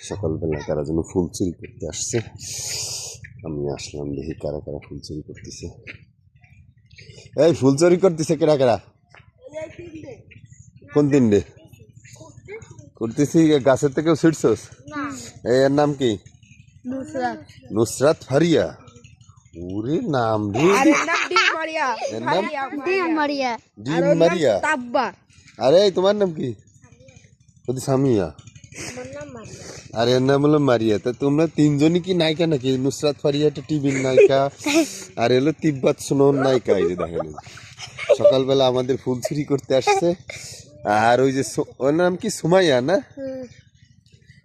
সকালবেলা কারা যেন ফুল চুরি করতে আসছে, আমি আসলাম দেখি কারা কারা ফুল চুরি করতেছে। এই ফুল চুরি করতেছে কারা কারা? কোন তিনটে করতেছি? গাছের থেকেও ছিটছস? এর নাম কি? নুসরাত ফারিয়া। ওরে নাম রে, ডিম মারিয়া। আরে তোমার নাম কি? সামিয়া। আর এর নাম হলো মারিয়া। তা তোমরা তিনজনই কি নায়িকা নাকি? নুসরাত ফারিয়া একটা টিভির নায়িকা, আর এলো তিব্বত সুনন নায়িকা। এই যে দেখেন সকালবেলা আমাদের ফুল চুরি করতে আসছে। আর ওই যে ওর নাম কি সুমাইয়া না?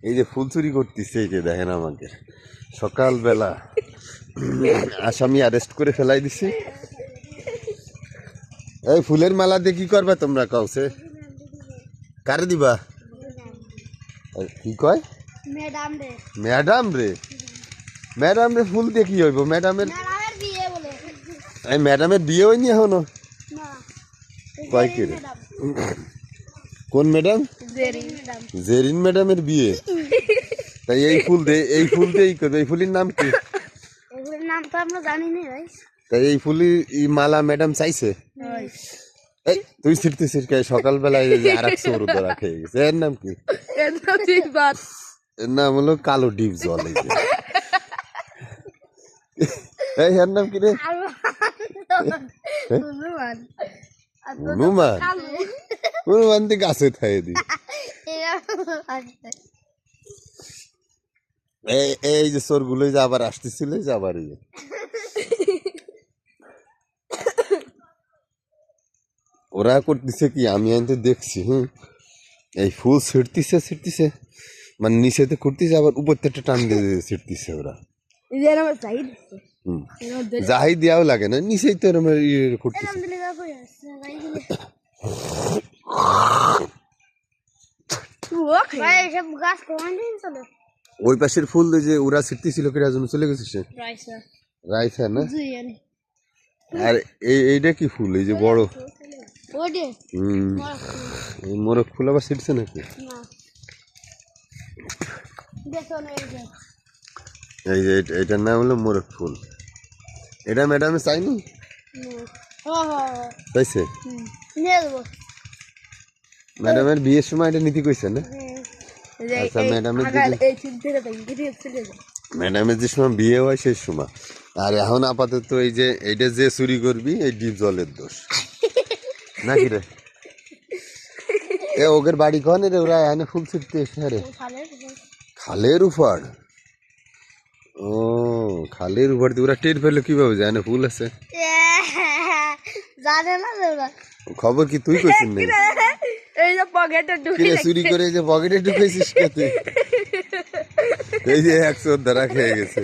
এই যে ফুল চুরি করতেছে, এই যে দেখেন আমাকে সকালবেলা আসামি অ্যারেস্ট করে ফেলাই দিছি। এই ফুলের মালা দিয়ে কি করবা তোমরা? কাউছে কারে দিবা? কি কয়? ম্যাডাম রে। ম্যাডাম রে ফুল দিয়ে কি হইব? ম্যাডামের ম্যাডামের বিয়ে হয়নি এখনো? কয় কি রে? কোন ম্যাডাম? জেরিন ম্যাডামের বিয়ে? তাই এই ফুল দিয়ে এই করবে? এই ফুলের নাম কি? নাম তো আমরা জানি না ভাই। তাই এই ফুলি মালা ম্যাডাম চাইছে? এই তুই ছিটতে ছিটকে সকালবেলায় আর এক সৌর ধরা খেয়ে গেছে। এর নাম কি? এর নাম হলো কালো ডিপ জল। এই এর নাম কি রে? হনুমান। হনুমান দিয়ে গাছে খাইয়ে দি। এই যে চোর গুলো যে আবার আসতেছিল, যে আবার ওরা করতেছে কি আমি আনতে দেখছি। এই ফুল ছিটতেছে মানে নিচেতে করতেছে, আবার উপর থেকে টান দিয়ে ছিটতেছে ওরা। যাই দেওয়াও লাগে না, নিচেই তো করতেছে। ওই পাশের ফুল যে ওরা ছিটতেছিল কিরা জন্য চলে গেছে সে রাইসা না? আর এইটা কি ফুল? এই যে বড় মোরগ ফুল আবার ছিটছে নাকি? এই যে এটার নাম হলো মোরগ ফুল। এটা ম্যাডামে চাইনি চাইছে? ম্যাডামের বিয়ের সময় এটা নীতি কইছে না? আচ্ছা, ম্যাডামের যে সময় বিয়ে হয় সেই সময়। আর এখন আপাতত এই যে এইটা যে চুরি করবি এই ডিপ জলের দোষ নাকি রে? ওদের বাড়ি কনে রে? ওরা এখানে ফুল ছিটতে এসে রে খালের উপর। ও খালের উপর দিয়ে ওরা টের পেলো কিভাবে জানে ফুল আছে? খবর কি তুই কইছিস না? চুরি করে যে পকেটে ঢুকেছিস, এই যে 100 ধরা খেয়ে গেছে।